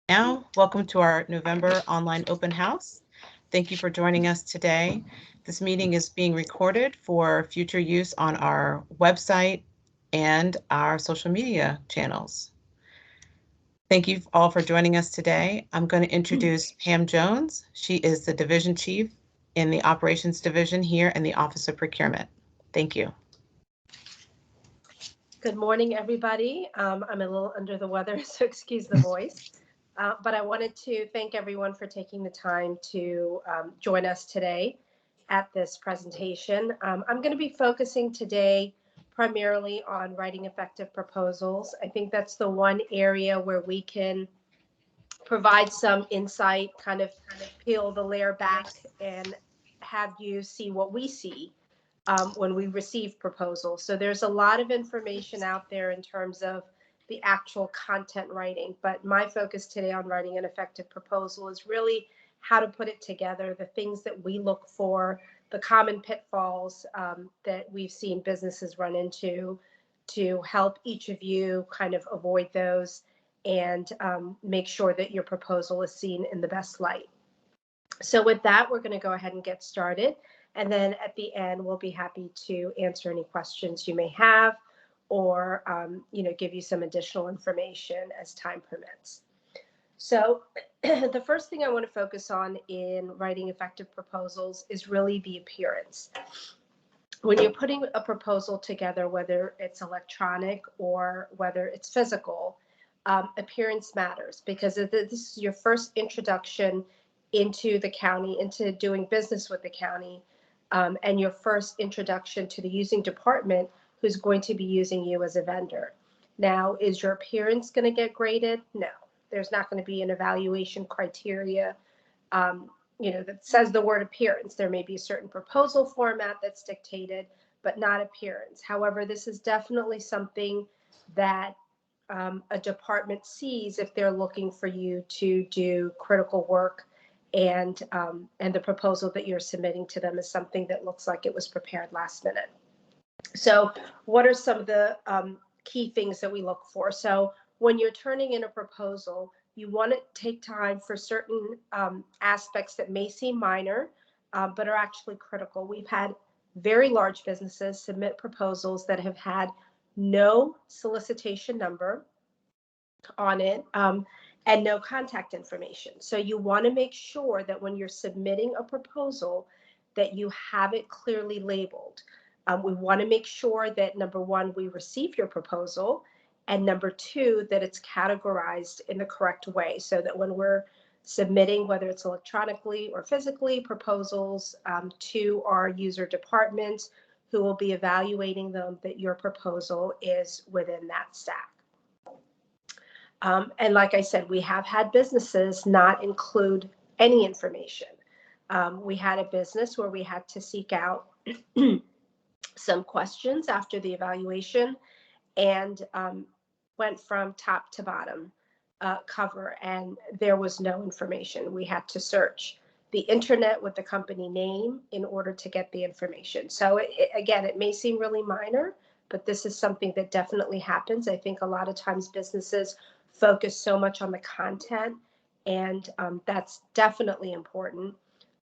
Now, welcome to our November online open house. Thank you for joining us today. This meeting is being recorded for future use on our website and our social media channels. Thank you all for joining us today. I'm going to introduce Pam Jones. She is the Division Chief in the Operations Division here in the Office of Procurement. Thank you. Good morning, everybody. I'm a little under the weather, so excuse the voice. But I wanted to thank everyone for taking the time to join us today at this presentation. I'm going to be focusing today primarily on writing effective proposals. I think that's the one area where we can provide some insight, kind of peel the layer back and have you see what we see when we receive proposals. So there's a lot of information out there in terms of the actual content writing, but my focus today on writing an effective proposal is really how to put it together, the things that we look for, the common pitfalls that we've seen businesses run into to help each of you kind of avoid those and make sure that your proposal is seen in the best light. So with that, we're going to go ahead and get started. And then at the end, we'll be happy to answer any questions you may have or give you some additional information as time permits. So the first thing I want to focus on in writing effective proposals is really the appearance. When you're putting a proposal together, whether it's electronic or whether it's physical, appearance matters because this is your first introduction into the county, into doing business with the county, and your first introduction to the using department who's going to be using you as a vendor. Now, is your appearance going to get graded? No, there's not going to be an evaluation criteria that says the word appearance. There may be a certain proposal format that's dictated, but not appearance. However, this is definitely something that a department sees if they're looking for you to do critical work, and the proposal that you're submitting to them is something that looks like it was prepared last minute. So what are some of the key things that we look for? So when you're turning in a proposal, you want to take time for certain aspects that may seem minor, but are actually critical. We've had very large businesses submit proposals that have had no solicitation number on it and no contact information. So you want to make sure that when you're submitting a proposal that you have it clearly labeled. We want to make sure that, number one, we receive your proposal, and number two, that it's categorized in the correct way so that when we're submitting, whether it's electronically or physically, proposals to our user department who will be evaluating them, that your proposal is within that stack. And like I said, we have had businesses not include any information. We had a business where we had to seek out some questions after the evaluation and went from top to bottom cover, and there was no information. We had to search the internet with the company name in order to get the information. So again, it may seem really minor, but this is something that definitely happens. I think a lot of times businesses focus so much on the content, and that's definitely important,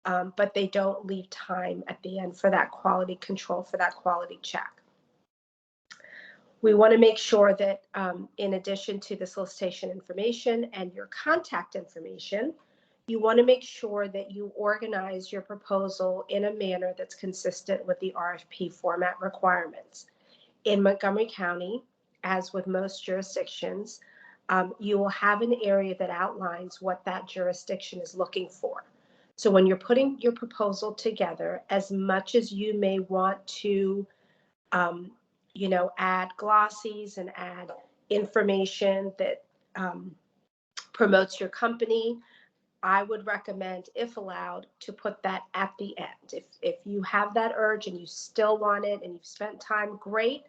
but they don't leave time at the end for that quality control, for that quality check. We want to make sure that in addition to the solicitation information and your contact information, you want to make sure that you organize your proposal in a manner that's consistent with the RFP format requirements. In Montgomery County, as with most jurisdictions, you will have an area that outlines what that jurisdiction is looking for. So when you're putting your proposal together, as much as you may want to add glossies and add information that promotes your company, I would recommend, if allowed, to put that at the end. If you have that urge and you still want it and you've spent time, great,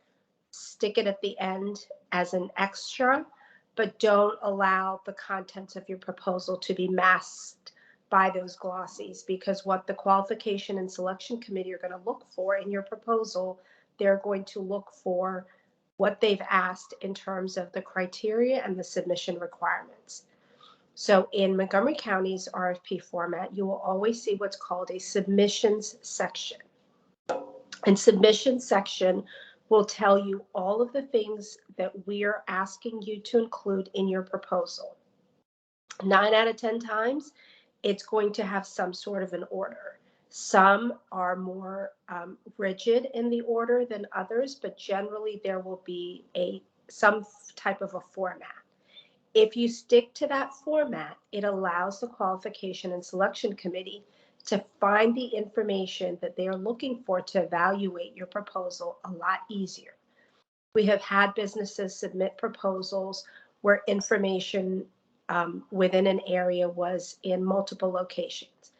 stick it at the end as an extra, but don't allow the contents of your proposal to be masked by those glossies, because what the qualification and selection committee are going to look for in your proposal, they're going to look for what they've asked in terms of the criteria and the submission requirements. So in Montgomery County's RFP format, you will always see what's called a submissions section. And submissions section will tell you all of the things that we are asking you to include in your proposal. 9 out of 10 times, it's going to have some sort of an order. Some are more rigid in the order than others, but generally there will be some type of a format. If you stick to that format, it allows the qualification and selection committee to find the information that they are looking for to evaluate your proposal a lot easier. We have had businesses submit proposals where information within an area was in multiple locations.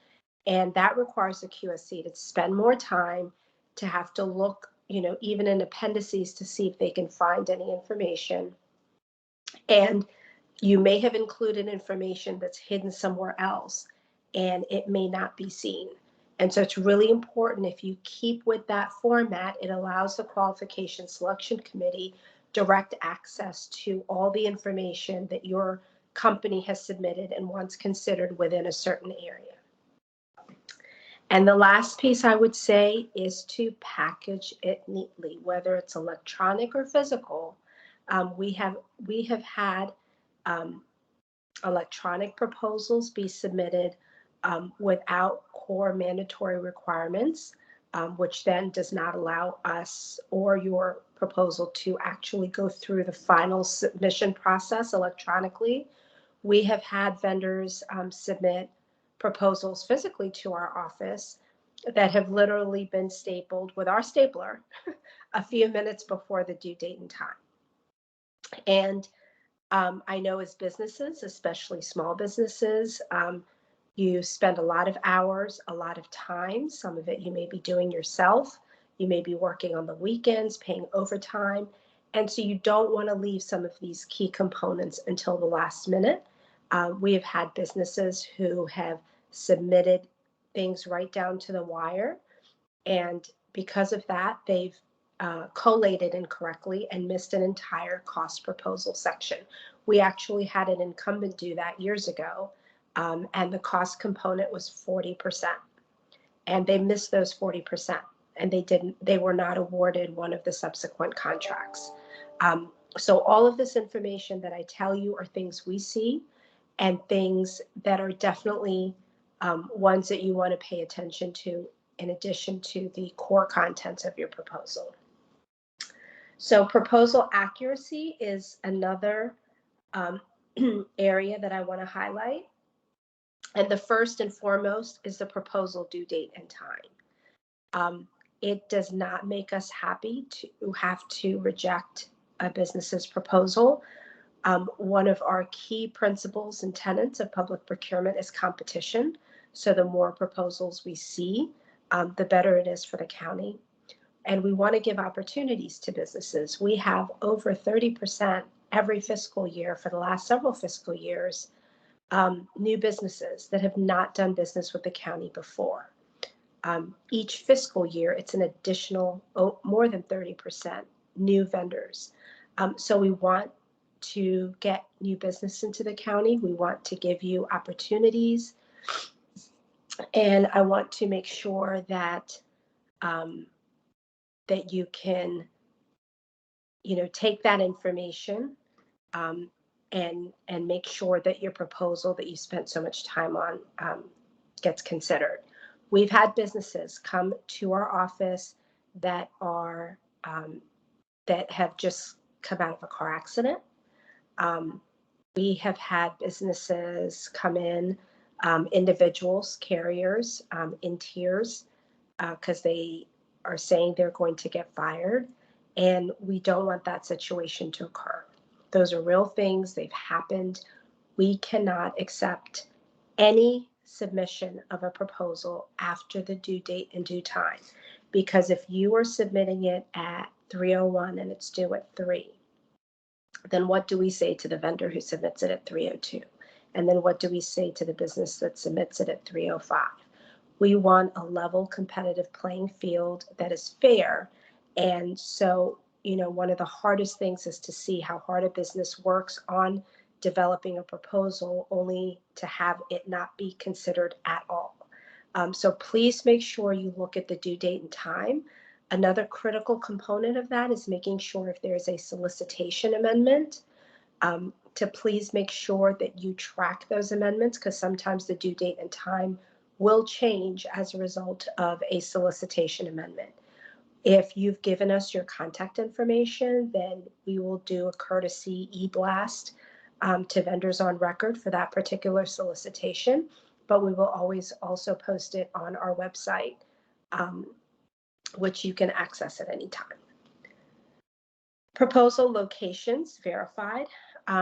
And that requires the QSC to spend more time, to have to look, even in appendices to see if they can find any information. And you may have included information that's hidden somewhere else and it may not be seen. And so it's really important, if you keep with that format, it allows the qualification selection committee direct access to all the information that your company has submitted and wants considered within a certain area. And the last piece I would say is to package it neatly, whether it's electronic or physical. We have had electronic proposals be submitted without core mandatory requirements, which then does not allow us or your proposal to actually go through the final submission process electronically. We have had vendors submit proposals physically to our office that have literally been stapled with our stapler a few minutes before the due date and time. And I know as businesses, especially small businesses, you spend a lot of hours, a lot of time. Some of it you may be doing yourself. You may be working on the weekends, paying overtime. And so you don't want to leave some of these key components until the last minute. We have had businesses who have submitted things right down to the wire. And because of that, they've collated incorrectly and missed an entire cost proposal section. We actually had an incumbent do that years ago, and the cost component was 40%. And they missed those 40%, and they were not awarded one of the subsequent contracts. So all of this information that I tell you are things we see and things that are definitely ones that you want to pay attention to in addition to the core contents of your proposal. So proposal accuracy is another area that I want to highlight. And the first and foremost is the proposal due date and time. It does not make us happy to have to reject a business's proposal. One of our key principles and tenets of public procurement is competition. So the more proposals we see, the better it is for the county. And we want to give opportunities to businesses. We have over 30% every fiscal year for the last several fiscal years, new businesses that have not done business with the county before. Each fiscal year, it's an additional more than 30% new vendors. So we want to get new business into the county. We want to give you opportunities. And I want to make sure that that you can, take that information and make sure that your proposal that you spent so much time on gets considered. We've had businesses come to our office that are that have just come out of a car accident. We have had businesses come in, individuals, carriers, in tears because they are saying they're going to get fired. And we don't want that situation to occur. Those are real things. They've happened. We cannot accept any submission of a proposal after the due date and due time. Because if you are submitting it at 3:01 and it's due at 3, then what do we say to the vendor who submits it at 3:02? And then what do we say to the business that submits it at 3:05? We want a level competitive playing field that is fair. And so, one of the hardest things is to see how hard a business works on developing a proposal only to have it not be considered at all. So please make sure you look at the due date and time. Another critical component of that is making sure if there's a solicitation amendment, to please make sure that you track those amendments, because sometimes the due date and time will change as a result of a solicitation amendment. If you've given us your contact information, then we will do a courtesy e-blast to vendors on record for that particular solicitation, but we will always also post it on our website, which you can access at any time. Proposal locations verified.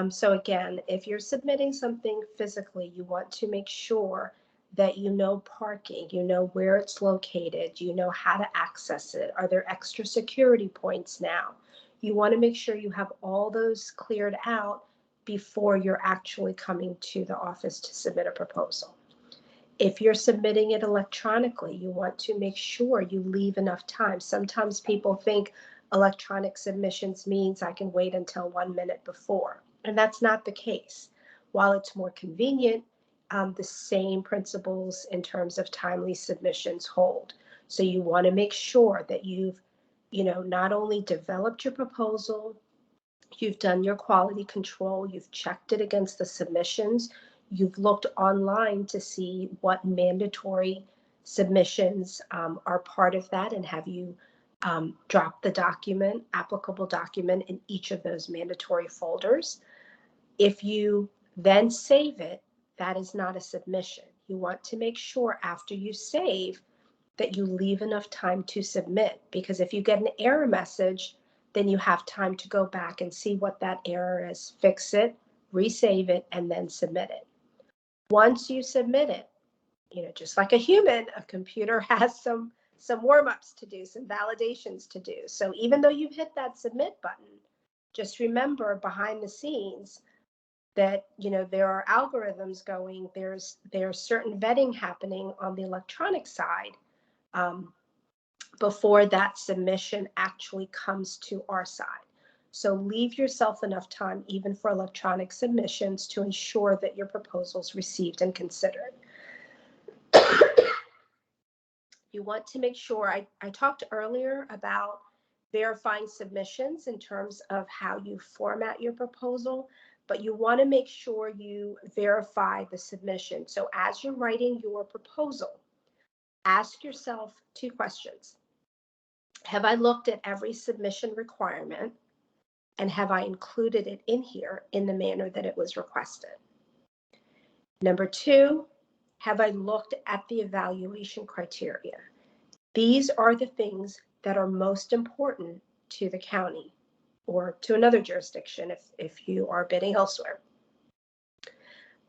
So again, if you're submitting something physically, you want to make sure that you know parking, you know where it's located, you know how to access it. Are there extra security points now? You want to make sure you have all those cleared out before you're actually coming to the office to submit a proposal. If you're submitting it electronically, you want to make sure you leave enough time. Sometimes people think electronic submissions means I can wait until 1 minute before, and that's not the case. While it's more convenient, the same principles in terms of timely submissions hold. So you want to make sure that you've, not only developed your proposal, you've done your quality control, you've checked it against the submissions, you've looked online to see what mandatory submissions are part of that, and have you dropped the applicable document in each of those mandatory folders. If you then save it, that is not a submission. You want to make sure after you save that you leave enough time to submit, because if you get an error message, then you have time to go back and see what that error is, fix it, resave it, and then submit it. Once you submit it, just like a human, a computer has some warm-ups to do, some validations to do. So even though you've hit that submit button, just remember behind the scenes that there are algorithms going, there's certain vetting happening on the electronic side before that submission actually comes to our side. So leave yourself enough time, even for electronic submissions, to ensure that your proposal is received and considered. You want to make sure, I talked earlier about verifying submissions in terms of how you format your proposal, but you want to make sure you verify the submission. So as you're writing your proposal, ask yourself 2 questions. Have I looked at every submission requirement, and have I included it in here in the manner that it was requested? Number 2, have I looked at the evaluation criteria? These are the things that are most important to the county or to another jurisdiction if you are bidding elsewhere.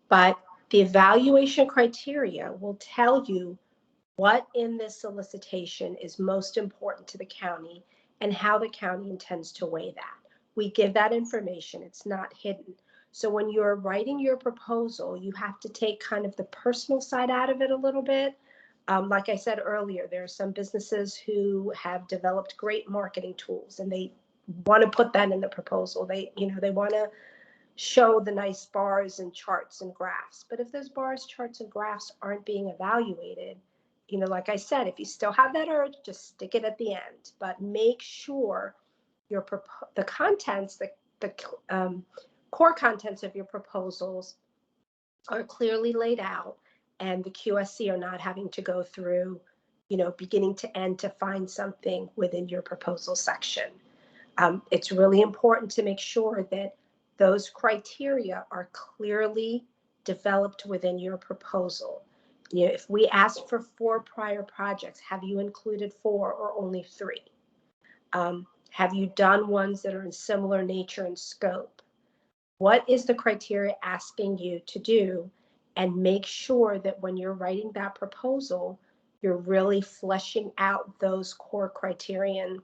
But the evaluation criteria will tell you what in this solicitation is most important to the county and how the county intends to weigh that. We give that information, it's not hidden. So when you're writing your proposal, you have to take kind of the personal side out of it a little bit. Like I said earlier, there are some businesses who have developed great marketing tools, and they want to put that in the proposal. They want to show the nice bars and charts and graphs. But if those bars, charts, and graphs aren't being evaluated, like I said, if you still have that urge, just stick it at the end. But make sure the contents, the core contents of your proposals are clearly laid out, and the QSC are not having to go through, beginning to end to find something within your proposal section. It's really important to make sure that those criteria are clearly developed within your proposal. If we ask for 4 prior projects, have you included 4 or only 3? Have you done ones that are in similar nature and scope? What is the criteria asking you to do? And make sure that when you're writing that proposal, you're really fleshing out those core criterion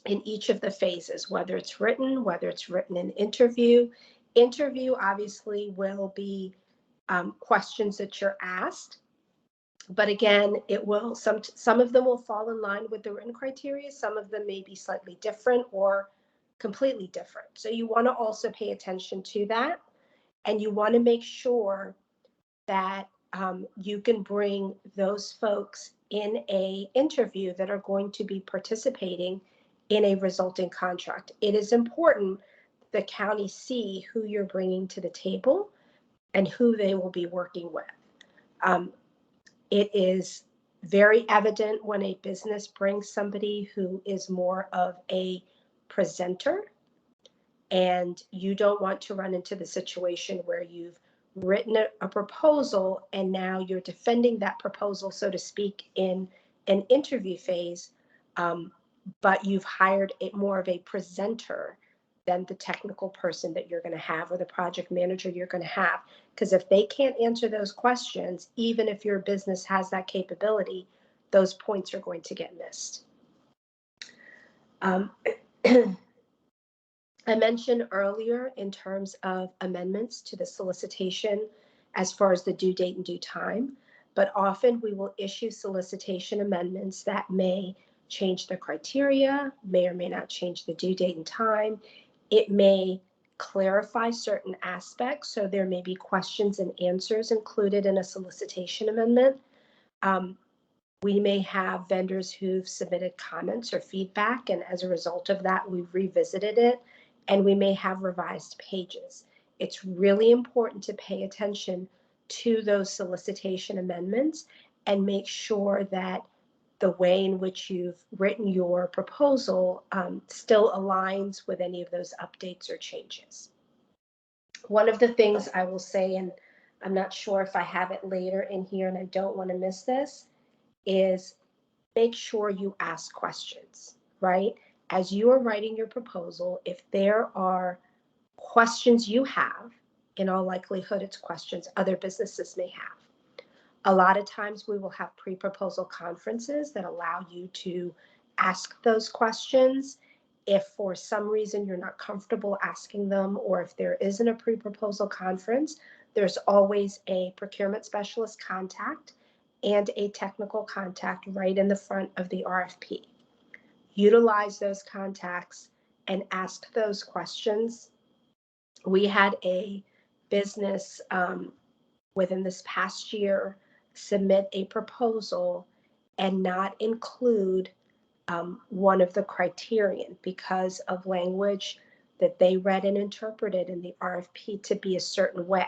in each of the phases, whether it's written in interview. Interview obviously will be questions that you're asked, but again, it will some of them will fall in line with the written criteria. Some of them may be slightly different or completely different. So you want to also pay attention to that. And you want to make sure that you can bring those folks in a interview that are going to be participating in a resulting contract. It is important the county see who you're bringing to the table and who they will be working with. It is very evident when a business brings somebody who is more of a presenter, and you don't want to run into the situation where you've written a proposal and now you're defending that proposal, so to speak, in an interview phase, but you've hired more of a presenter than the technical person that you're going to have or the project manager you're going to have. Because if they can't answer those questions, even if your business has that capability, those points are going to get missed. I mentioned earlier in terms of amendments to the solicitation as far as the due date and due time, but often we will issue solicitation amendments that may change the criteria, may or may not change the due date and time. It may clarify certain aspects, so there may be questions and answers included in a solicitation amendment. We may have vendors who've submitted comments or feedback, and as a result of that, we've revisited it, and we may have revised pages. It's really important to pay attention to those solicitation amendments and make sure that the way in which you've written your proposal still aligns with any of those updates or changes. One of the things I will say, and I'm not sure if I have it later in here and I don't want to miss this, is make sure you ask questions, right? As you are writing your proposal, if there are questions you have, in all likelihood, it's questions other businesses may have. A lot of times we will have pre-proposal conferences that allow you to ask those questions. If for some reason you're not comfortable asking them, or if there isn't a pre-proposal conference, there's always a procurement specialist contact and a technical contact right in the front of the RFP. Utilize those contacts and ask those questions. We had a business within this past year submit a proposal and not include one of the criterion because of language that they read and interpreted in the RFP to be a certain way.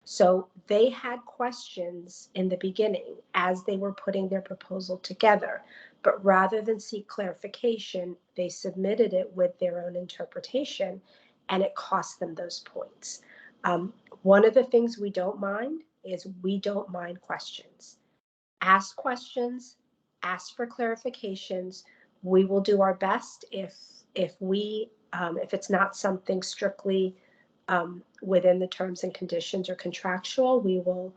So they had questions in the beginning as they were putting their proposal together, but rather than seek clarification, they submitted it with their own interpretation, and it cost them those points. One of the things we don't mind is we don't mind questions. Ask questions, ask for clarifications. We will do our best if it's not something strictly within the terms and conditions or contractual, we will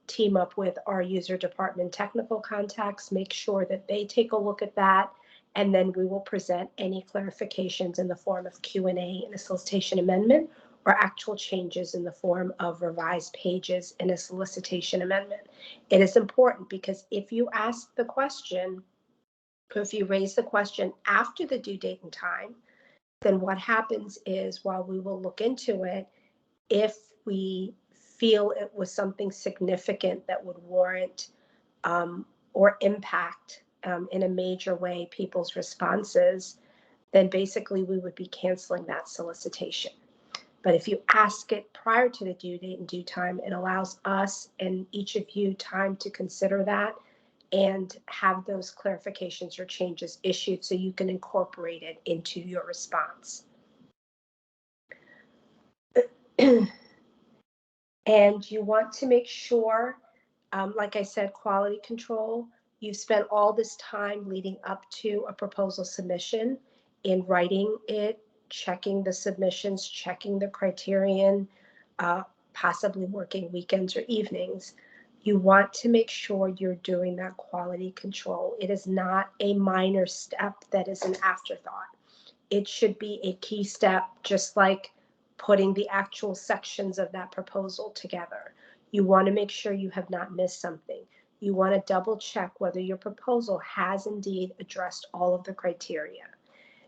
team up with our user department technical contacts, make sure that they take a look at that, and then we will present any clarifications in the form of Q&A and a solicitation amendment, or actual changes in the form of revised pages in a solicitation amendment. It is important because if you ask the question, or if you raise the question after the due date and time, then what happens is, while we will look into it, if we feel it was something significant that would warrant or impact in a major way people's responses, then basically we would be canceling that solicitation. But if you ask it prior to the due date and due time, it allows us and each of you time to consider that and have those clarifications or changes issued so you can incorporate it into your response. And you want to make sure, like I said, quality control, you've spent all this time leading up to a proposal submission in writing it, checking the submissions, checking the criterion, possibly working weekends or evenings. You want to make sure you're doing that quality control. It is not a minor step that is an afterthought. It should be a key step, just like putting the actual sections of that proposal together. You want to make sure you have not missed something. You want to double check whether your proposal has indeed addressed all of the criteria.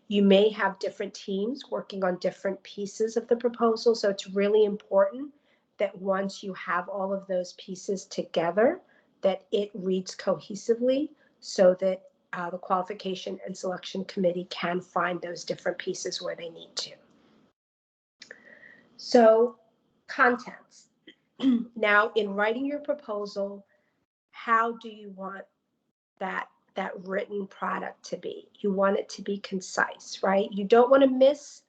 You may have different teams working on different pieces of the proposal. So it's really important that once you have all of those pieces together, that it reads cohesively so that the qualification and selection committee can find those different pieces where they need to. So contents. Now, in writing your proposal, how do you want that written product to be? You want it to be concise, right? You don't want to miss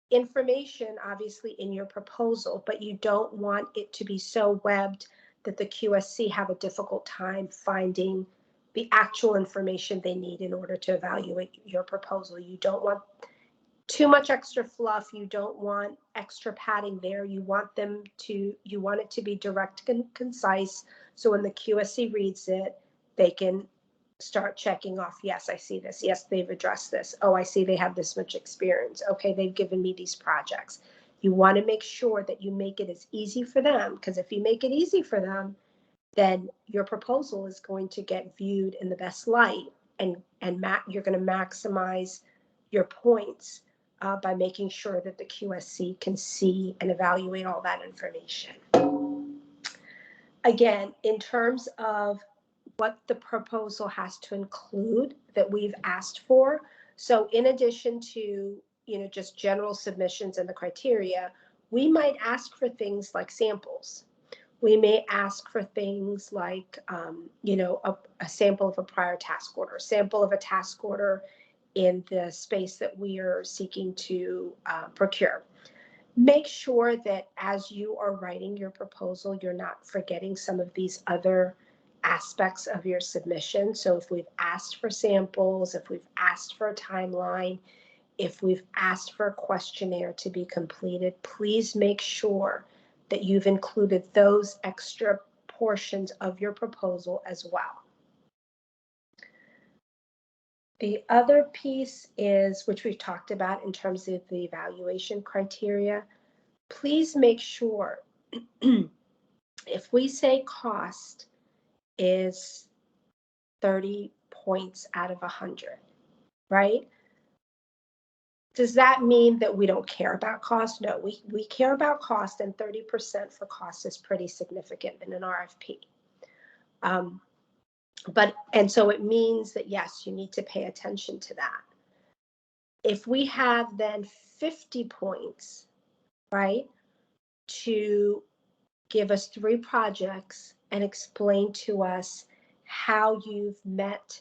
information, obviously, in your proposal, but you don't want it to be so webbed that the QSC have a difficult time finding the actual information they need in order to evaluate your proposal. You don't want too much extra fluff. You don't want extra padding there. You want it to be direct and concise. So when the QSC reads it, they can start checking off. Yes, I see this. Yes, they've addressed this. Oh, I see they have this much experience. Okay, they've given me these projects. You want to make sure that you make it as easy for them, because if you make it easy for them, then your proposal is going to get viewed in the best light, and you're going to maximize your points by making sure that the QSC can see and evaluate all that information. Again, in terms of what the proposal has to include that we've asked for, so in addition to just general submissions and the criteria, we might ask for things like samples. We may ask for things like, a sample of a prior task order, sample of a task order in the space that we are seeking to procure. Make sure that as you are writing your proposal, you're not forgetting some of these other aspects of your submission. So if we've asked for samples, if we've asked for a timeline, if we've asked for a questionnaire to be completed, please make sure that you've included those extra portions of your proposal as well. The other piece is, which we've talked about in terms of the evaluation criteria, please make sure if we say cost is 30 points out of 100, right? Does that mean that we don't care about cost? No, we care about cost, and 30% for cost is pretty significant in an RFP. And so it means that, yes, you need to pay attention to that. If we have then 50 points, right, to give us 3 projects and explain to us how you've met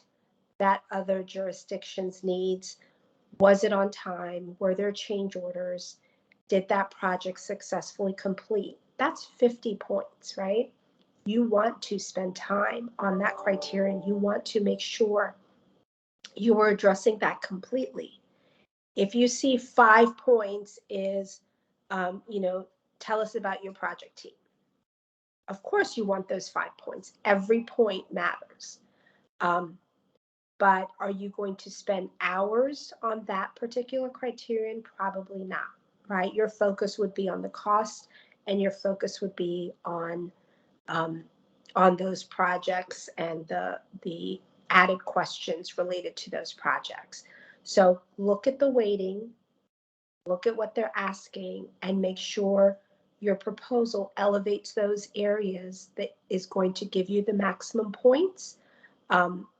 that other jurisdiction's needs. Was it on time? Were there change orders? Did that project successfully complete? That's 50 points, right? You want to spend time on that criterion. You want to make sure you are addressing that completely. If you see 5 points is, tell us about your project team. Of course, you want those 5 points. Every point matters. But are you going to spend hours on that particular criterion? Probably not, right? Your focus would be on the cost, and your focus would be on those projects and the added questions related to those projects. So look at the weighting, look at what they're asking, and make sure your proposal elevates those areas that is going to give you the maximum points,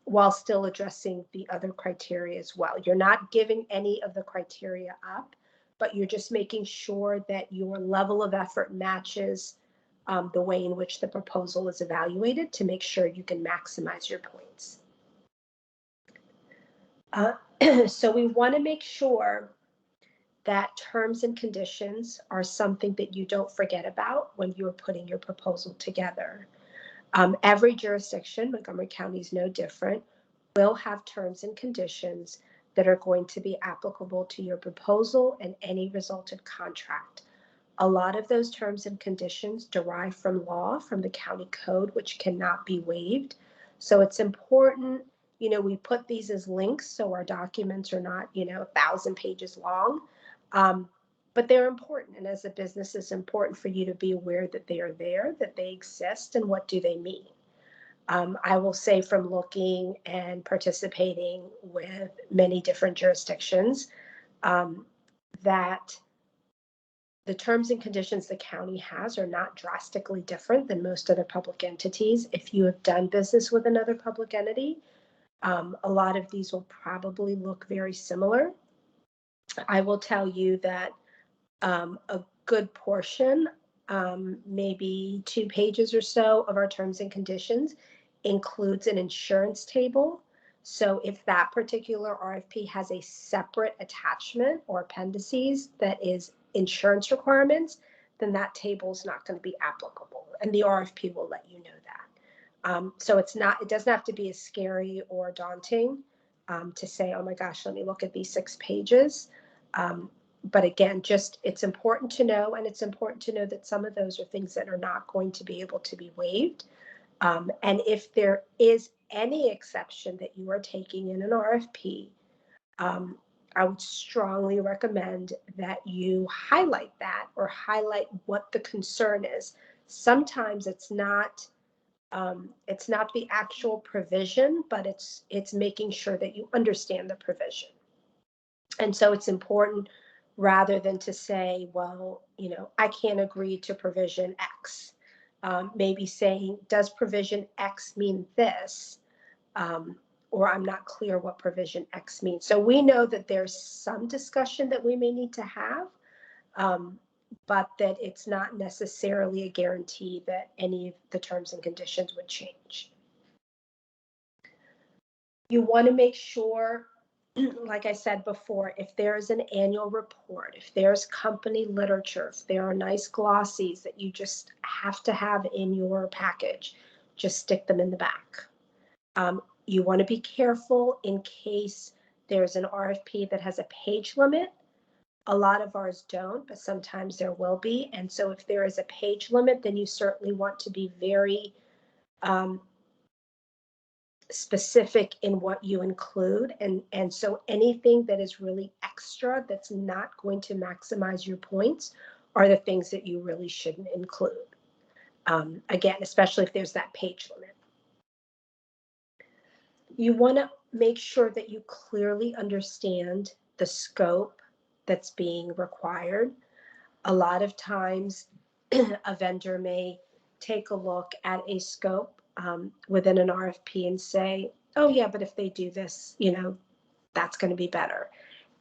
while still addressing the other criteria as well. You're not giving any of the criteria up, but you're just making sure that your level of effort matches the way in which the proposal is evaluated to make sure you can maximize your points. So we want to make sure that terms and conditions are something that you don't forget about when you're putting your proposal together. Every jurisdiction, Montgomery County is no different, will have terms and conditions that are going to be applicable to your proposal and any resultant contract. A lot of those terms and conditions derive from law, from the county code, which cannot be waived. So it's important, we put these as links so our documents are not, 1,000 pages long. But they're important, and as a business, it's important for you to be aware that they are there, that they exist, and what do they mean. I will say from looking and participating with many different jurisdictions, that the terms and conditions the county has are not drastically different than most other public entities. If you have done business with another public entity, a lot of these will probably look very similar. I will tell you that a good portion, maybe 2 pages or so of our terms and conditions includes an insurance table. So if that particular RFP has a separate attachment or appendices that is insurance requirements, then that table is not going to be applicable, and the RFP will let you know that. So it doesn't have to be as scary or daunting to say, oh my gosh, let me look at these 6 pages. But again, it's important to know, and it's important to know that some of those are things that are not going to be able to be waived. And if there is any exception that you are taking in an RFP, I would strongly recommend that you highlight that or highlight what the concern is. Sometimes it's not the actual provision, but it's making sure that you understand the provision. And so it's important, rather than to say, well, I can't agree to provision X. Maybe saying, does provision X mean this? Or I'm not clear what provision X means. So we know that there's some discussion that we may need to have, but that it's not necessarily a guarantee that any of the terms and conditions would change. You want to make sure, like I said before, if there's an annual report, if there's company literature, if there are nice glossies that you just have to have in your package, just stick them in the back. You want to be careful in case there's an RFP that has a page limit. A lot of ours don't, but sometimes there will be. And so if there is a page limit, then you certainly want to be very specific in what you include. And so anything that is really extra that's not going to maximize your points are the things that you really shouldn't include. Again, especially if there's that page limit. You want to make sure that you clearly understand the scope that's being required. A lot of times a vendor may take a look at a scope within an RFP and say, oh yeah, but if they do this, that's going to be better.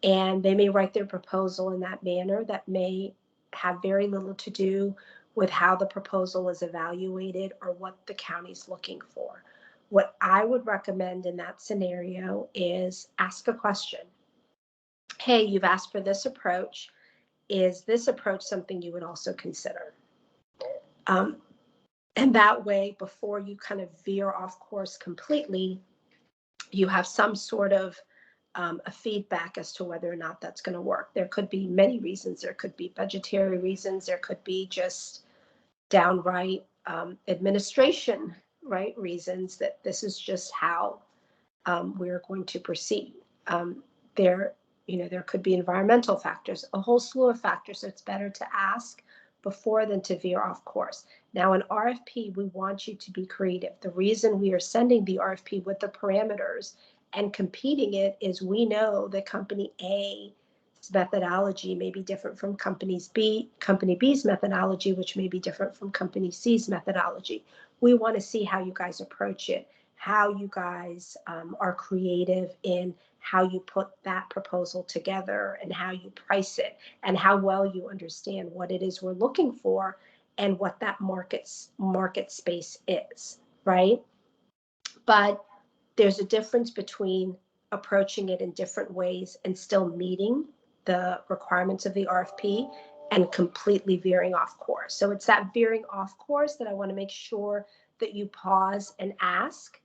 And they may write their proposal in that manner that may have very little to do with how the proposal is evaluated or what the county's looking for. What I would recommend in that scenario is ask a question. Hey, you've asked for this approach. Is this approach something you would also consider? And that way, before you kind of veer off course completely, you have some sort of a feedback as to whether or not that's going to work. There could be many reasons. There could be budgetary reasons. There could be just downright administration, right, reasons that this is just how we're going to proceed. There could be environmental factors, a whole slew of factors. So it's better to ask before than to veer off course. Now, in RFP, we want you to be creative. The reason we are sending the RFP with the parameters and competing it is we know that company A's methodology may be different from company B's methodology, which may be different from company C's methodology. We want to see how you guys approach it, how you guys are creative in how you put that proposal together and how you price it and how well you understand what it is we're looking for and what that market space is, right? But there's a difference between approaching it in different ways and still meeting the requirements of the RFP and completely veering off course. So it's that veering off course that I want to make sure that you pause and ask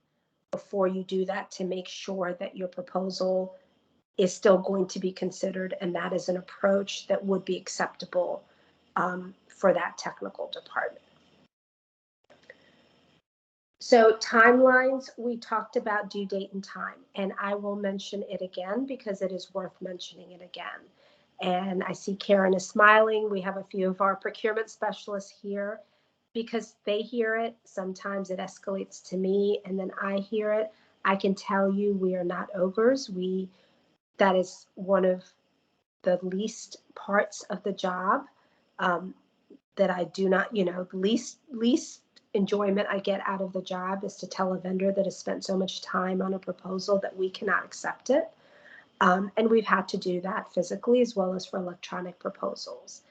before you do that, to make sure that your proposal is still going to be considered and that is an approach that would be acceptable for that technical department. So timelines, we talked about due date and time, and I will mention it again because it is worth mentioning it again. And I see Karen is smiling. We have a few of our procurement specialists here. because they hear it, sometimes it escalates to me and then I hear it. I can tell you we are not ogres. That is one of the least parts of the job that I do not, least enjoyment I get out of the job is to tell a vendor that has spent so much time on a proposal that we cannot accept it. And we've had to do that physically as well as for electronic proposals.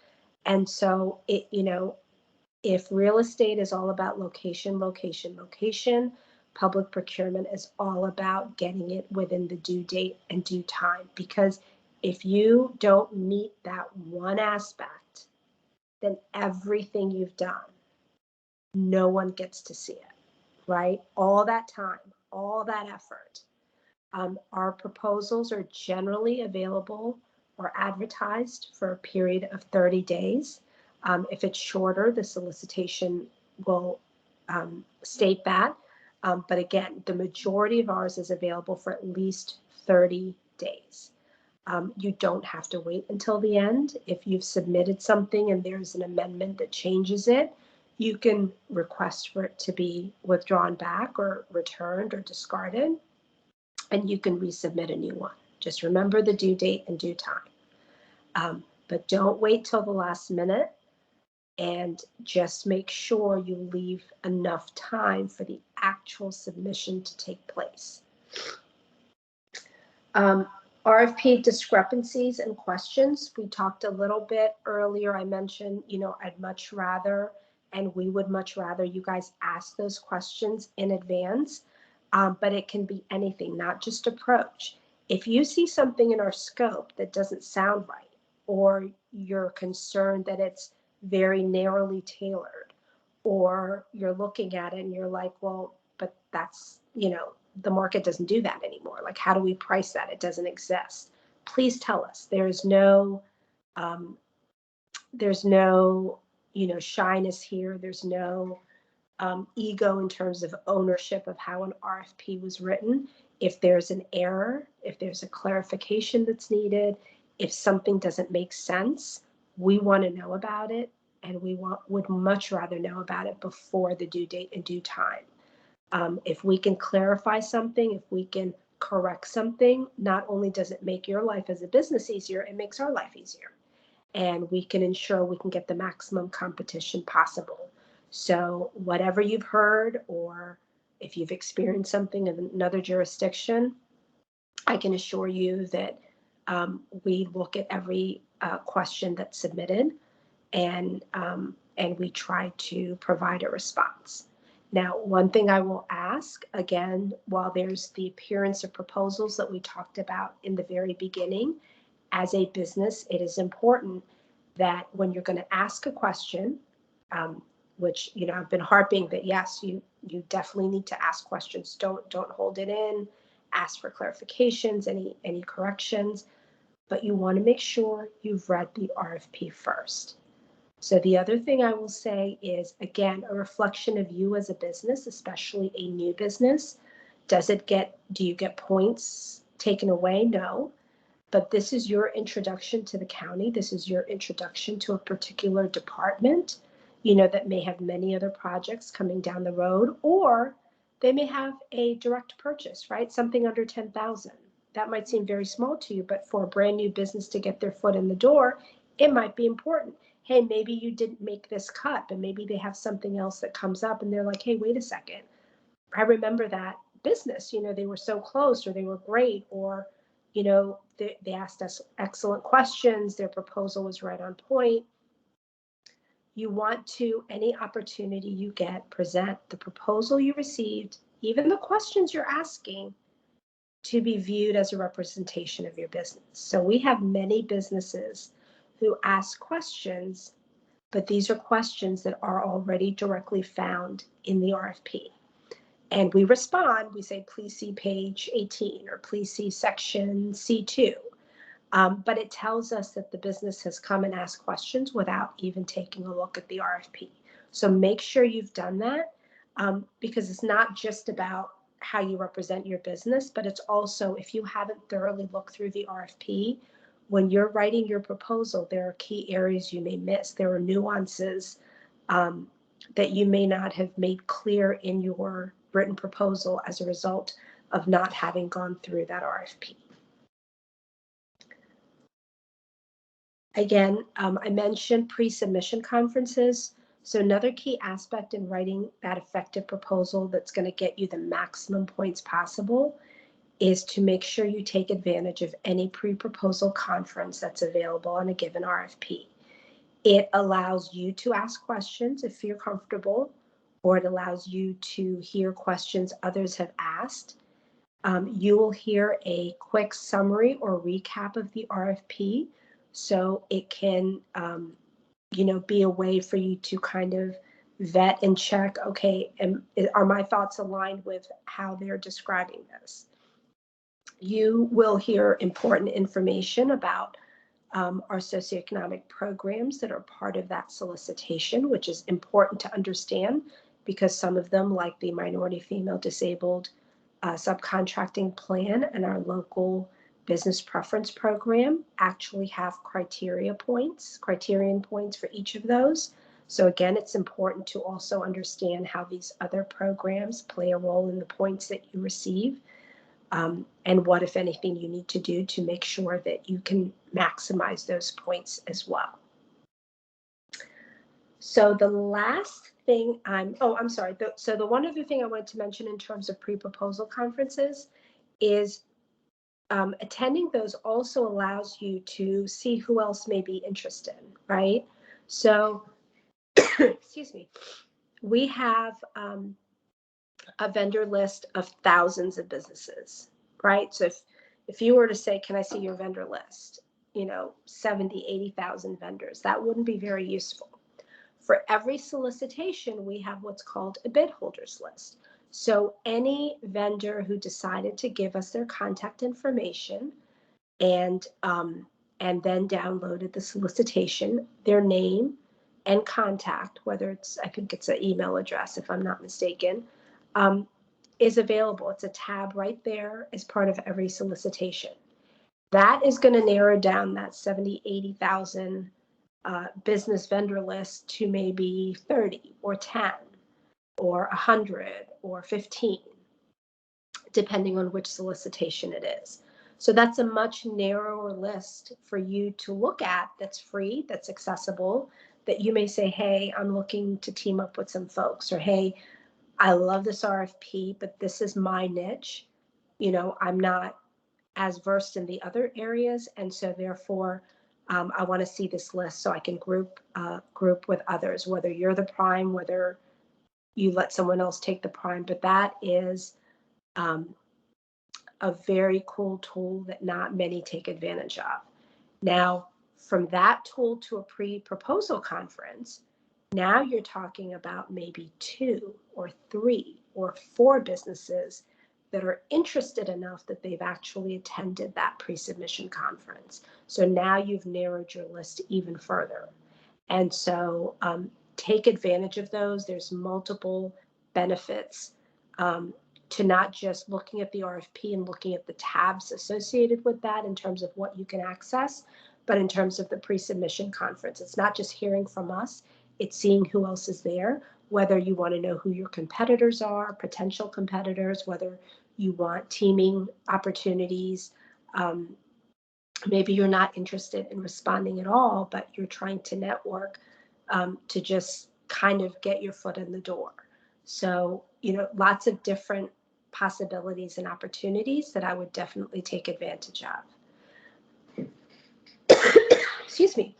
And so if real estate is all about location, location, location, public procurement is all about getting it within the due date and due time. Because if you don't meet that one aspect, then everything you've done, no one gets to see it, right? All that time, all that effort. Our proposals are generally available or advertised for a period of 30 days. If it's shorter, the solicitation will state that. But again, the majority of ours is available for at least 30 days. You don't have to wait until the end. If you've submitted something and there's an amendment that changes it, you can request for it to be withdrawn back or returned or discarded, and you can resubmit a new one. Just remember the due date and due time. But don't wait till the last minute, and just make sure you leave enough time for the actual submission to take place. RFP discrepancies and questions. We talked a little bit earlier. I mentioned, I'd much rather, and we would much rather you guys ask those questions in advance, but it can be anything, not just approach. If you see something in our scope that doesn't sound right, or you're concerned that it's very narrowly tailored, or you're looking at it and you're like, well, but that's, the market doesn't do that anymore. Like, how do we price that? It doesn't exist. Please tell us. There's no, shyness here. There's no ego in terms of ownership of how an RFP was written. If there's an error, if there's a clarification that's needed, if something doesn't make sense, we want to know about it, and would much rather know about it before the due date and due time. If we can clarify something, if we can correct something, not only does it make your life as a business easier, it makes our life easier. And we can ensure we can get the maximum competition possible. So whatever you've heard, or if you've experienced something in another jurisdiction, I can assure you that we look at every question that's submitted, and we try to provide a response. Now, one thing I will ask, again, while there's the appearance of proposals that we talked about in the very beginning, as a business, it is important that when you're going to ask a question, which, I've been harping that, yes, you definitely need to ask questions. Don't hold it in, ask for clarifications, any corrections, but you want to make sure you've read the RFP first. So the other thing I will say is, again, a reflection of you as a business, especially a new business. Do you get points taken away? No. But this is your introduction to the county. This is your introduction to a particular department, that may have many other projects coming down the road, or they may have a direct purchase, right? Something under 10,000. That might seem very small to you, but for a brand new business to get their foot in the door, it might be important. Hey, maybe you didn't make this cut, but maybe they have something else that comes up and they're like, hey, wait a second. I remember that business, they were so close, or they were great, or, they asked us excellent questions. Their proposal was right on point. You want to, any opportunity you get, present the proposal you received, even the questions you're asking, to be viewed as a representation of your business. So we have many businesses who ask questions, but these are questions that are already directly found in the RFP. And we respond, we say, please see page 18, or please see section C2. But it tells us that the business has come and asked questions without even taking a look at the RFP. So make sure you've done that, because it's not just about how you represent your business, but it's also, if you haven't thoroughly looked through the RFP, when you're writing your proposal, there are key areas you may miss. There are nuances that you may not have made clear in your written proposal as a result of not having gone through that RFP. Again, I mentioned pre-submission conferences. So another key aspect in writing that effective proposal that's going to get you the maximum points possible is to make sure you take advantage of any pre-proposal conference that's available on a given RFP. It allows you to ask questions if you're comfortable, or it allows you to hear questions others have asked. You will hear a quick summary or recap of the RFP, so it can, be a way for you to kind of vet and check, okay, are my thoughts aligned with how they're describing this? You will hear important information about our socioeconomic programs that are part of that solicitation, which is important to understand because some of them, like the Minority Female Disabled Subcontracting Plan and our local business preference program, actually have criterion points for each of those. So again, it's important to also understand how these other programs play a role in the points that you receive. And what, if anything, you need to do to make sure that you can maximize those points as well. So the last thing so the one other thing I wanted to mention in terms of pre-proposal conferences is attending those also allows you to see who else may be interested, right? So, excuse me, we have a vendor list of thousands of businesses, right? So if you were to say, can I see your vendor list? 70, 80,000 vendors, that wouldn't be very useful. For every solicitation, we have what's called a bid holders list. So any vendor who decided to give us their contact information and then downloaded the solicitation, their name and contact, I think it's an email address if I'm not mistaken, is available. It's a tab right there as part of every solicitation. That is going to narrow down that 70, 80,000 business vendor list to maybe 30 or 10 or 100 or 15, depending on which solicitation it is. So that's a much narrower list for you to look at that's free, that's accessible, that you may say, hey, I'm looking to team up with some folks, or hey, I love this RFP, but this is my niche. I'm not as versed in the other areas, and so therefore I want to see this list so I can group with others, whether you're the prime, whether you let someone else take the prime. But that is a very cool tool that not many take advantage of. Now, from that tool to a pre-proposal conference, now you're talking about maybe 2 or 3 or 4 businesses that are interested enough that they've actually attended that pre-submission conference. So now you've narrowed your list even further. And so take advantage of those. There's multiple benefits to not just looking at the RFP and looking at the tabs associated with that in terms of what you can access, but in terms of the pre-submission conference. It's not just hearing from us, it's seeing who else is there, whether you want to know who your competitors are, potential competitors, whether you want teaming opportunities. Maybe you're not interested in responding at all, but you're trying to network to just kind of get your foot in the door. So, lots of different possibilities and opportunities that I would definitely take advantage of. Excuse me.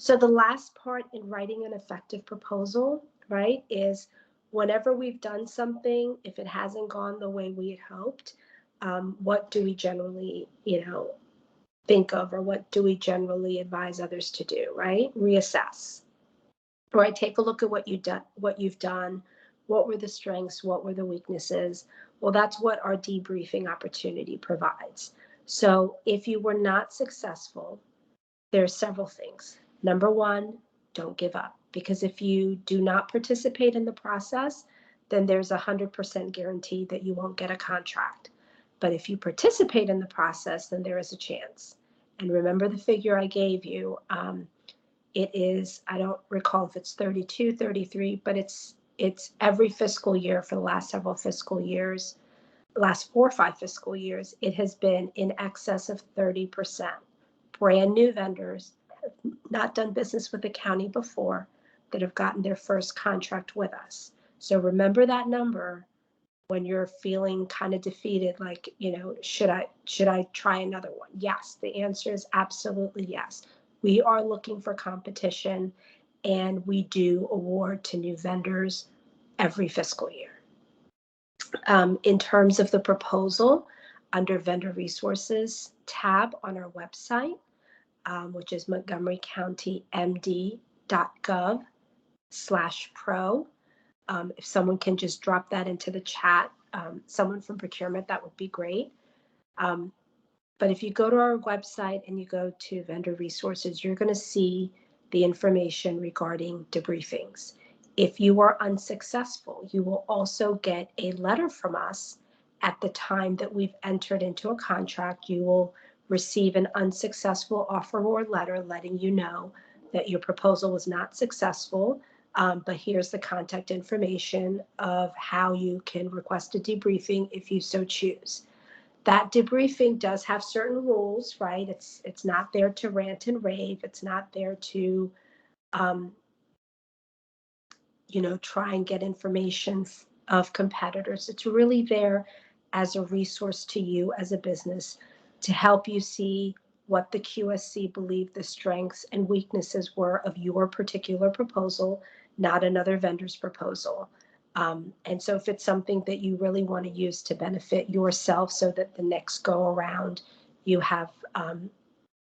So the last part in writing an effective proposal, right, is whenever we've done something, if it hasn't gone the way we had hoped, what do we generally, think of, or what do we generally advise others to do, right? Reassess, right? Take a look at what you've done, what were the strengths, what were the weaknesses. Well, that's what our debriefing opportunity provides. So if you were not successful, there's several things. Number one, don't give up, because if you do not participate in the process, then there's 100% guarantee that you won't get a contract. But if you participate in the process, then there is a chance. And remember the figure I gave you, It is, I don't recall if it's 32, 33, but it's every fiscal year for the last several fiscal years, last 4 or 5 fiscal years, it has been in excess of 30%. Brand new vendors have not done business with the county before that have gotten their first contract with us. So remember that number when you're feeling kind of defeated, like, should I try another one? Yes, the answer is absolutely yes. We are looking for competition, and we do award to new vendors every fiscal year. In terms of the proposal, under vendor resources tab on our website, which is montgomerycountymd.gov/pro. If someone can just drop that into the chat, someone from procurement, that would be great. But if you go to our website and you go to vendor resources, you're going to see the information regarding debriefings. If you are unsuccessful, you will also get a letter from us at the time that we've entered into a contract. You will receive an unsuccessful offer or letter letting you know that your proposal was not successful. But here's the contact information of how you can request a debriefing if you so choose. That debriefing does have certain rules, right? It's not there to rant and rave. It's not there to, try and get information of competitors. It's really there as a resource to you as a business to help you see what the QSC believed the strengths and weaknesses were of your particular proposal, not another vendor's proposal. And so if it's something that you really want to use to benefit yourself so that the next go around you have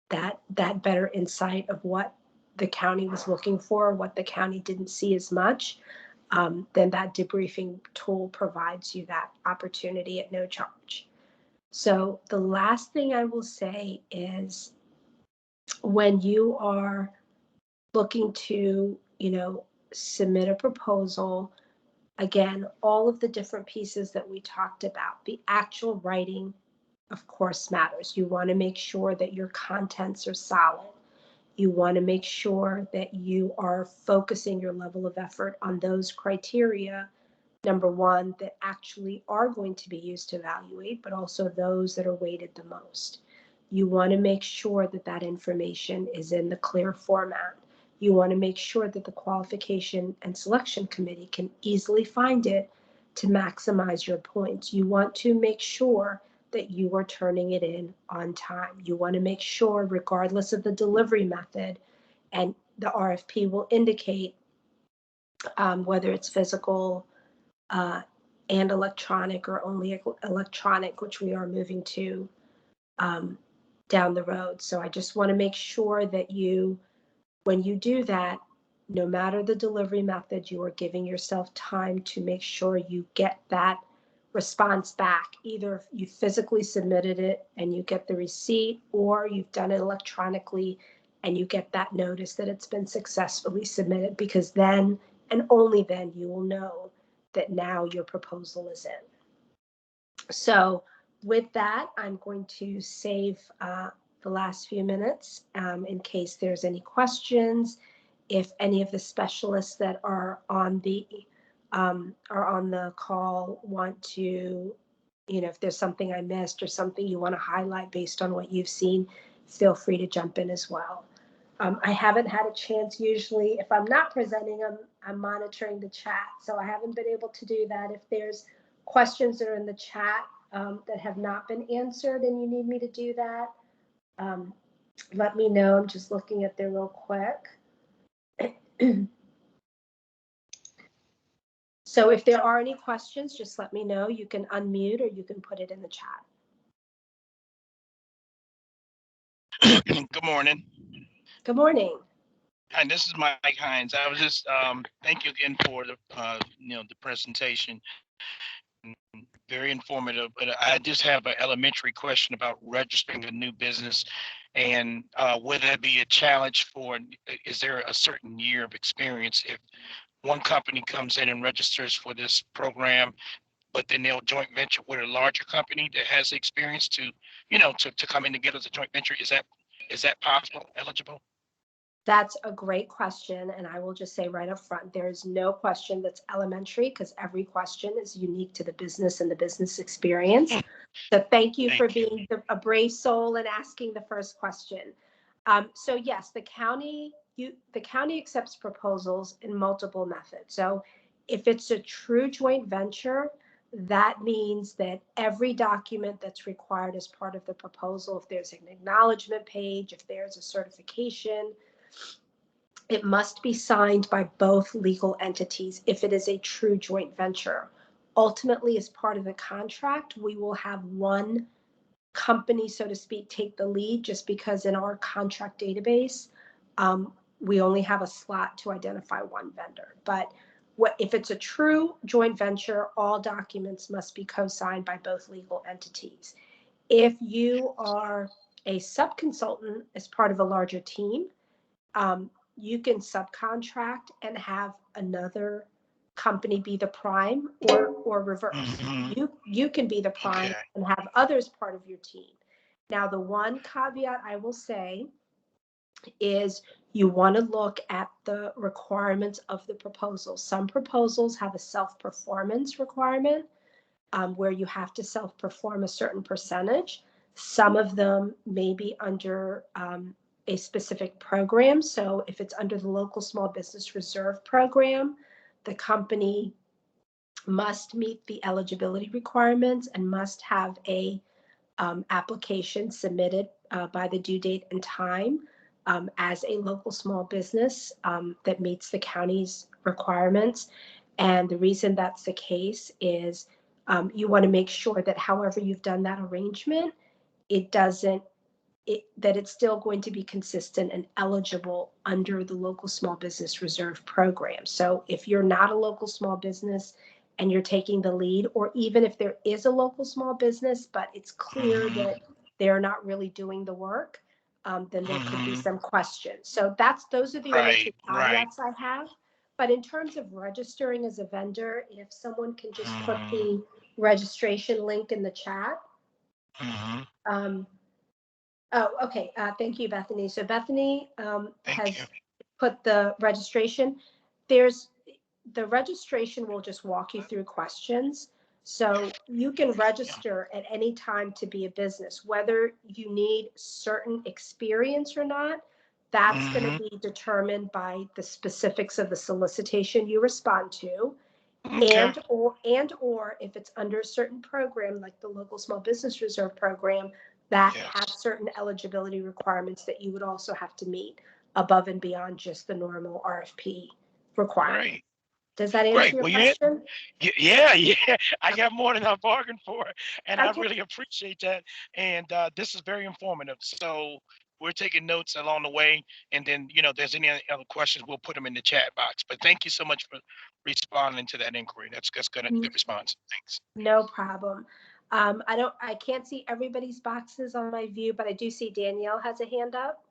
that better insight of what the county was looking for, what the county didn't see as much, then that debriefing tool provides you that opportunity at no charge. So the last thing I will say is when you are looking to, submit a proposal, again, all of the different pieces that we talked about, the actual writing, of course, matters. You want to make sure that your contents are solid. You want to make sure that you are focusing your level of effort on those criteria, number one, that actually are going to be used to evaluate, but also those that are weighted the most. You want to make sure that that information is in the clear format. You want to make sure that the qualification and selection committee can easily find it to maximize your points. You want to make sure that you are turning it in on time. You want to make sure, regardless of the delivery method, and the RFP will indicate whether it's physical and electronic or only electronic, which we are moving to down the road. So I just want to make sure that when you do that, no matter the delivery method, you are giving yourself time to make sure you get that response back. Either you physically submitted it and you get the receipt, or you've done it electronically and you get that notice that it's been successfully submitted, because then and only then you will know that now your proposal is in. So with that, I'm going to save the last few minutes in case there's any questions. If any of the specialists that are on the call want to, if there's something I missed or something you want to highlight based on what you've seen, feel free to jump in as well. I haven't had a chance. Usually, if I'm not presenting, I'm monitoring the chat, so I haven't been able to do that. If there's questions that are in the chat that have not been answered and you need me to do that, let me know. I'm just looking at there real quick. So if there are any questions, just let me know. You can unmute or you can put it in the chat. Good morning. Good morning. Hi, this is Mike Hines. I was just thank you again for the the presentation. Very informative. But I just have an elementary question about registering a new business, and would that be a challenge for? Is there a certain year of experience if one company comes in and registers for this program, but then they'll joint venture with a larger company that has experience to come in together as a joint venture? Is that possible, eligible? That's a great question. And I will just say right up front, there is no question that's elementary because every question is unique to the business and the business experience. So thank you for being a brave soul and asking the first question. So yes, the county accepts proposals in multiple methods. So if it's a true joint venture, that means that every document that's required as part of the proposal, if there's an acknowledgement page, if there's a certification, it must be signed by both legal entities if it is a true joint venture. Ultimately, as part of the contract, we will have one company, so to speak, take the lead, just because in our contract database, we only have a slot to identify one vendor. But if it's a true joint venture, all documents must be co-signed by both legal entities. If you are a subconsultant as part of a larger team, you can subcontract and have another company be the prime, or reverse. You can be the prime and have others part of your team. Now, the one caveat I will say is you want to look at the requirements of the proposal. Some proposals have a self-performance requirement, where you have to self-perform a certain percentage. Some of them may be under a specific program. So if it's under the local small business reserve program, the company must meet the eligibility requirements and must have a application submitted by the due date and time as a local small business that meets the county's requirements. And the reason that's the case is you want to make sure that however you've done that arrangement, that it's still going to be consistent and eligible under the local small business reserve program. So if you're not a local small business and you're taking the lead, or even if there is a local small business, but it's clear that they're not really doing the work, then there could be some questions. So those are the only two caveats I have. But in terms of registering as a vendor, if someone can just put the registration link in the chat. Oh, okay. Thank you, Bethany. So Bethany has put the registration. The registration will just walk you through questions. So you can register at any time to be a business, whether you need certain experience or not. That's going to be determined by the specifics of the solicitation you respond to. And or if it's under a certain program, like the local small business reserve program, that has certain eligibility requirements that you would also have to meet above and beyond just the normal RFP requirement. Does that answer your question? Yeah. I got more than I bargained for, and I really appreciate that. And this is very informative. So we're taking notes along the way, and then if there's any other questions, we'll put them in the chat box. But thank you so much for responding to that inquiry. That's good response. Thanks. No problem. I can't see everybody's boxes on my view, but I do see Danielle has a hand up.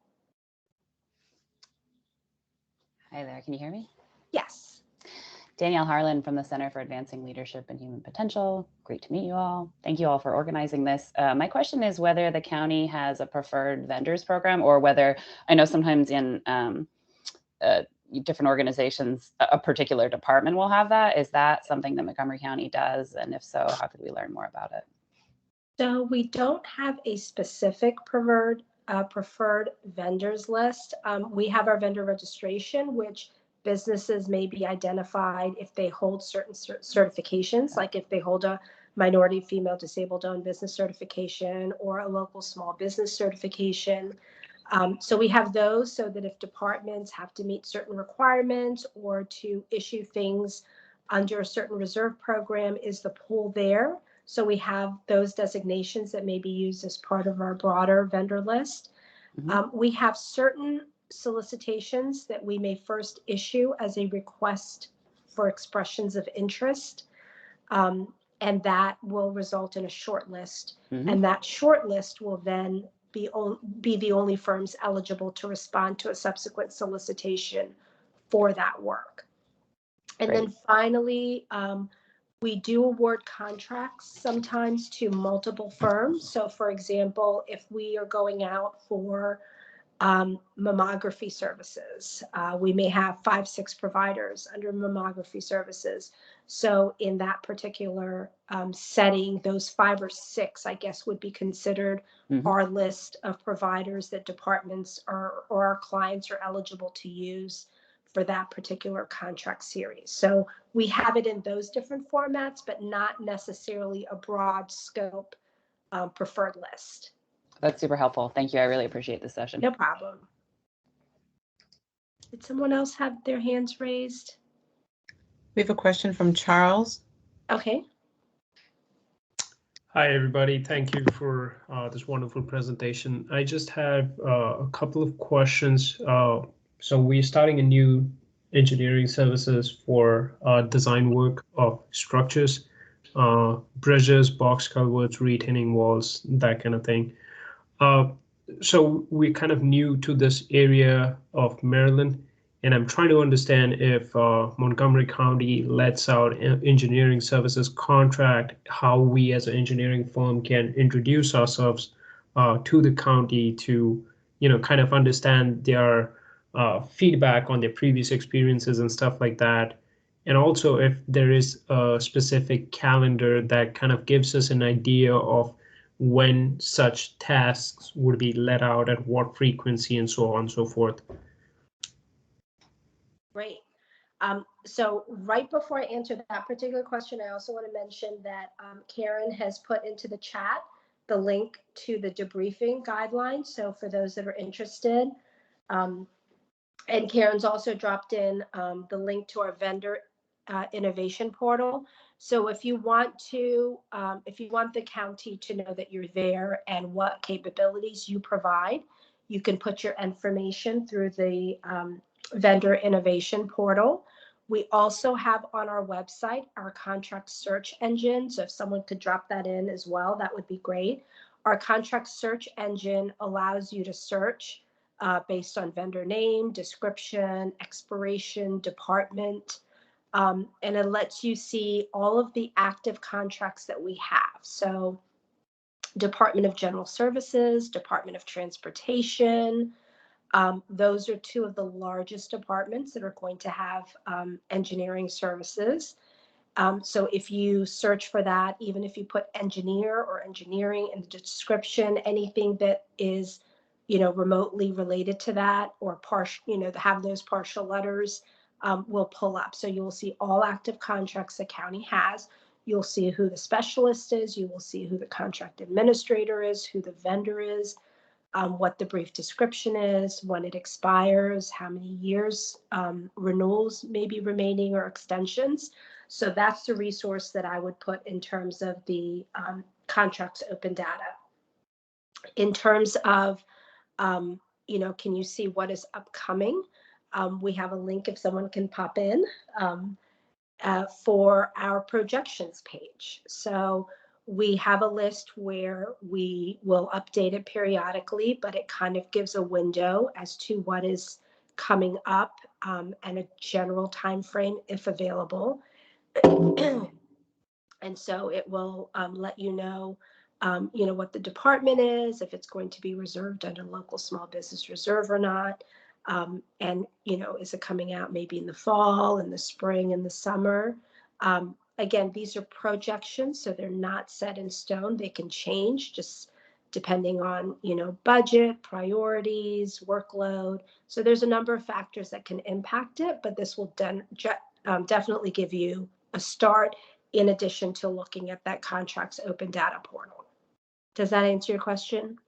Hi there, can you hear me? Yes. Danielle Harlan from the Center for Advancing Leadership and Human Potential. Great to meet you all. Thank you all for organizing this. My question is whether the county has a preferred vendors program, or whether, I know sometimes in different organizations, a particular department will have that. Is that something that Montgomery County does? And if so, how could we learn more about it? So we don't have a specific preferred vendors list. We have our vendor registration, which businesses may be identified if they hold certain certifications, like if they hold a minority, female, disabled owned business certification or a local small business certification. So we have those so that if departments have to meet certain requirements or to issue things under a certain reserve program, is the pool there. So we have those designations that may be used as part of our broader vendor list. We have certain solicitations that we may first issue as a request for expressions of interest, and that will result in a short list. And that short list will then be the only firms eligible to respond to a subsequent solicitation for that work. And then finally, we do award contracts sometimes to multiple firms. So for example, if we are going out for Mammography services. We may have 5, 6 providers under mammography services. So in that particular setting, those 5 or 6, I guess, would be considered our list of providers that departments or our clients are eligible to use for that particular contract series. So we have it in those different formats, but not necessarily a broad scope preferred list. That's super helpful. Thank you. I really appreciate this session. No problem. Did someone else have their hands raised? We have a question from Charles. Okay. Hi, everybody. Thank you for this wonderful presentation. I just have a couple of questions. So we're starting a new engineering services for design work of structures, bridges, box culverts, retaining walls, that kind of thing. So we're kind of new to this area of Maryland, and I'm trying to understand if Montgomery County lets out engineering services contract, how we as an engineering firm can introduce ourselves to the county to, kind of understand their feedback on their previous experiences and stuff like that. And also if there is a specific calendar that kind of gives us an idea of when such tasks would be let out, at what frequency, and so on and so forth. Great. So right before I answer that particular question, I also want to mention that Karen has put into the chat the link to the debriefing guidelines. So for those that are interested, and Karen's also dropped in the link to our vendor innovation portal. So if you want the county to know that you're there and what capabilities you provide, you can put your information through the vendor innovation portal. We also have on our website our contract search engine. So if someone could drop that in as well, that would be great. Our contract search engine allows you to search based on vendor name, description, expiration, department, and it lets you see all of the active contracts that we have. So Department of General Services, Department of Transportation, those are 2 of the largest departments that are going to have engineering services. So if you search for that, even if you put engineer or engineering in the description, anything that is, remotely related to that or partial, have those partial letters will pull up. So you'll see all active contracts the county has. You'll see who the specialist is. You will see who the contract administrator is, who the vendor is, what the brief description is, when it expires, how many years renewals may be remaining or extensions. So that's the resource that I would put in terms of the contracts open data. In terms of, can you see what is upcoming? We have a link if someone can pop in for our projections page. So we have a list where we will update it periodically, but it kind of gives a window as to what is coming up and a general time frame if available. And so it will let you know, what the department is, if it's going to be reserved under local small business reserve or not. And, is it coming out maybe in the fall, in the spring, in the summer? Again, these are projections, so they're not set in stone. They can change just depending on, budget, priorities, workload. So there's a number of factors that can impact it, but this will definitely give you a start in addition to looking at that contracts open data portal. Does that answer your question?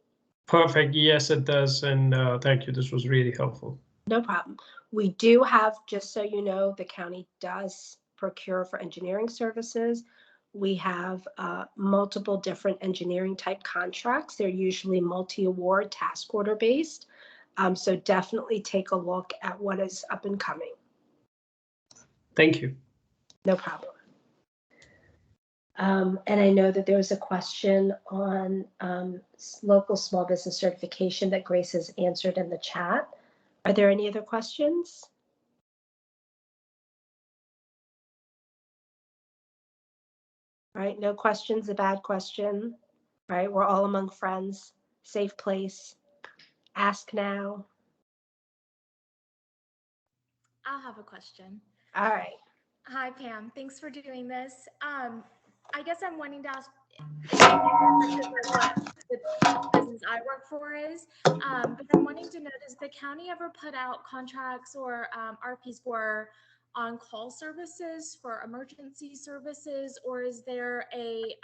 Perfect. Yes, it does. And thank you. This was really helpful. No problem. We do have, just so you know, the county does procure for engineering services. We have multiple different engineering type contracts. They're usually multi-award task order based. So definitely take a look at what is up and coming. Thank you. No problem. And I know that there was a question on local small business certification that Grace has answered in the chat. Are there any other questions? All right, no questions, a bad question. All right, we're all among friends, safe place. ask now. I'll have a question. All right. Hi, Pam. Thanks for doing this. I guess I'm wanting to ask what the business I work for is, but I'm wanting to know, does the county ever put out contracts or RFPs for on-call services, for emergency services, or is there a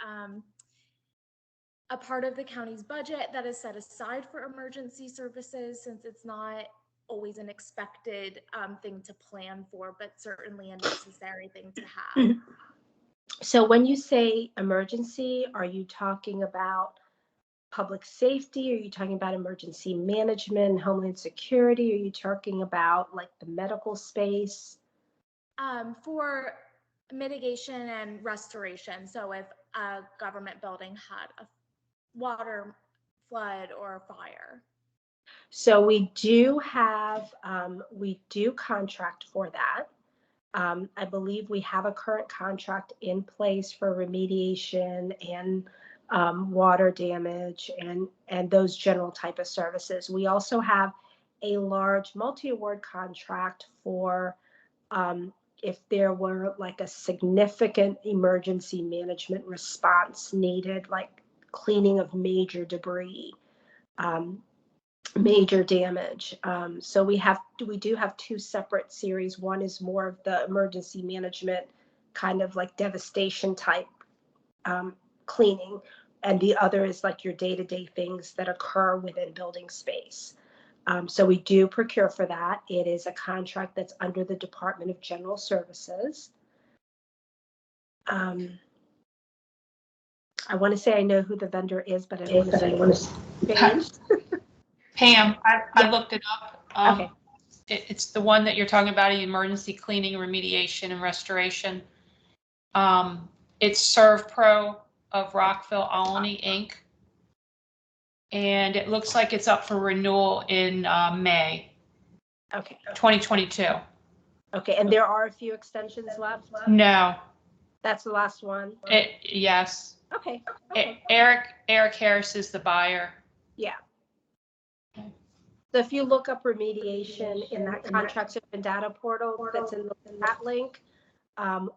part of the county's budget that is set aside for emergency services, since it's not always an expected thing to plan for, but certainly a necessary thing to have? So when you say emergency, are you talking about public safety? Are you talking about emergency management, homeland security? Are you talking about like the medical space? For mitigation and restoration. So if a government building had a water flood or fire. So we do have, we do contract for that. I believe we have a current contract in place for remediation and water damage and those general type of services. We also have a large multi-award contract for if there were like a significant emergency management response needed, like cleaning of major debris, major damage. So we do have two separate series. One is more of the emergency management, kind of like devastation type cleaning, and the other is like your day-to-day things that occur within building space. So we do procure for that. It is a contract that's under the Department of General Services. I want to say I know who the vendor is, but I don't want to say. Pam, I looked it up. Okay. It's the one that you're talking about, emergency cleaning, remediation, and restoration. It's ServPro of Rockville, Olney, Inc. And it looks like it's up for renewal in May Okay. 2022. Okay, and there are a few extensions left? No. That's the last one? Yes. Okay. Eric Harris is the buyer. Yeah. So if you look up remediation in that contracts open data portal that's in that link,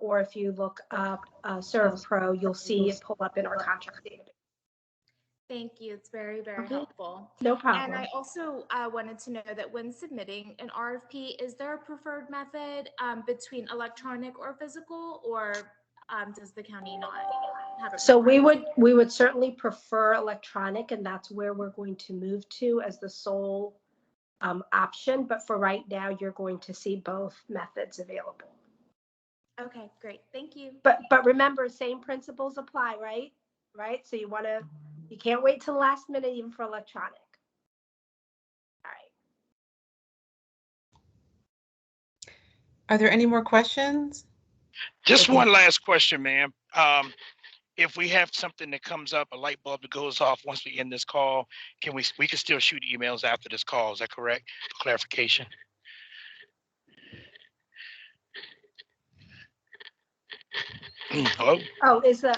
or if you look up ServPro, you'll see it pull up in our contract database. Thank you. It's very, very helpful. No problem. And I also wanted to know that when submitting an RFP, is there a preferred method between electronic or physical, or does the county not have a So preference? we would certainly prefer electronic, and that's where we're going to move to as the sole option. But for right now, you're going to see both methods available. Okay, great. Thank you. But remember, same principles apply, right? Right. So you can't wait till the last minute even for electronic. All right. Are there any more questions? Just one last question, ma'am. If we have something that comes up, a light bulb that goes off once we end this call, we can still shoot emails after this call. Is that correct? For clarification. Hello? Oh, is that,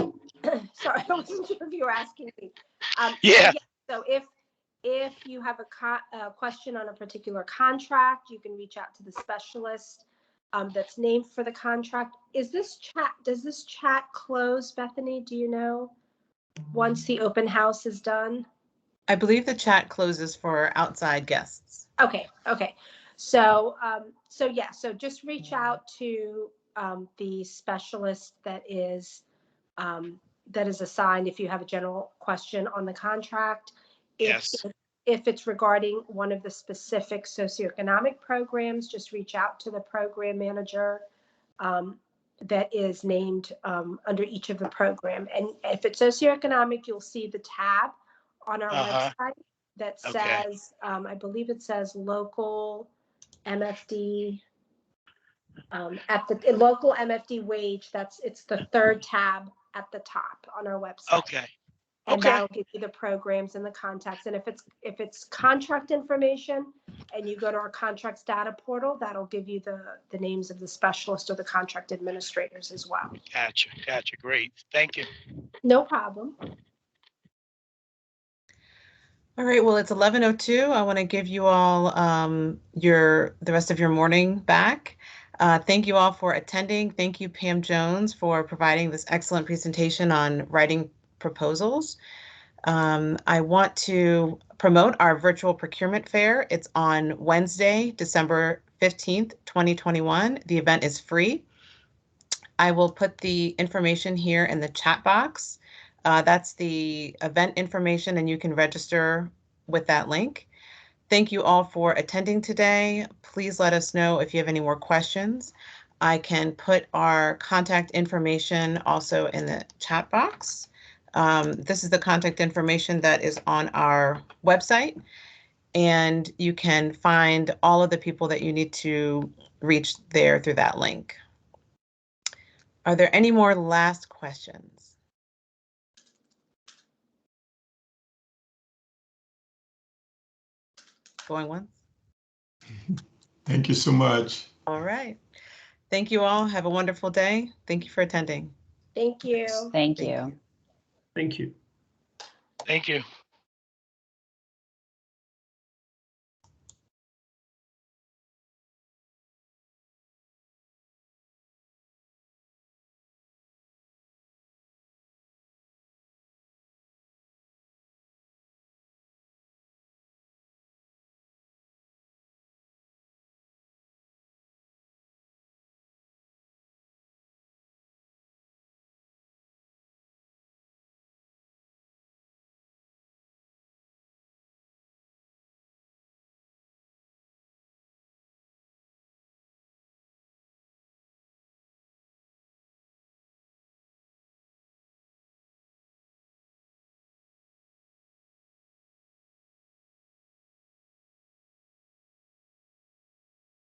sorry, I wasn't sure if you were asking me. Yeah. So if you have a question on a particular contract, you can reach out to the specialist that's named for the contract. Does this chat close, Bethany? Do you know, once the open house is done? I believe the chat closes for outside guests. Okay. So just reach out to the specialist that is assigned if you have a general question on the contract. Yes. If it's regarding one of the specific socioeconomic programs, just reach out to the program manager that is named under each of the program. And if it's socioeconomic, you'll see the tab on our website that says, I believe it says local MFD. At the local MFD wage, it's the third tab at the top on our website. Okay. And that'll give you the programs and the contacts. And if it's contract information and you go to our contracts data portal, that'll give you the names of the specialists or the contract administrators as well. Gotcha. Great. Thank you. No problem. All right, well, it's 11:02. I want to give you all the rest of your morning back. Thank you all for attending. Thank you, Pam Jones, for providing this excellent presentation on writing proposals. I want to promote our virtual procurement fair. It's on Wednesday, December 15th, 2021. The event is free. I will put the information here in the chat box. That's the event information, and you can register with that link. Thank you all for attending today. Please let us know if you have any more questions. I can put our contact information also in the chat box. This is the contact information that is on our website, and you can find all of the people that you need to reach there through that link. Are there any more last questions? Going once? Thank you so much. All right. Thank you all. Have a wonderful day. Thank you for attending. Thank you. Thank you. Thank you. Thank you.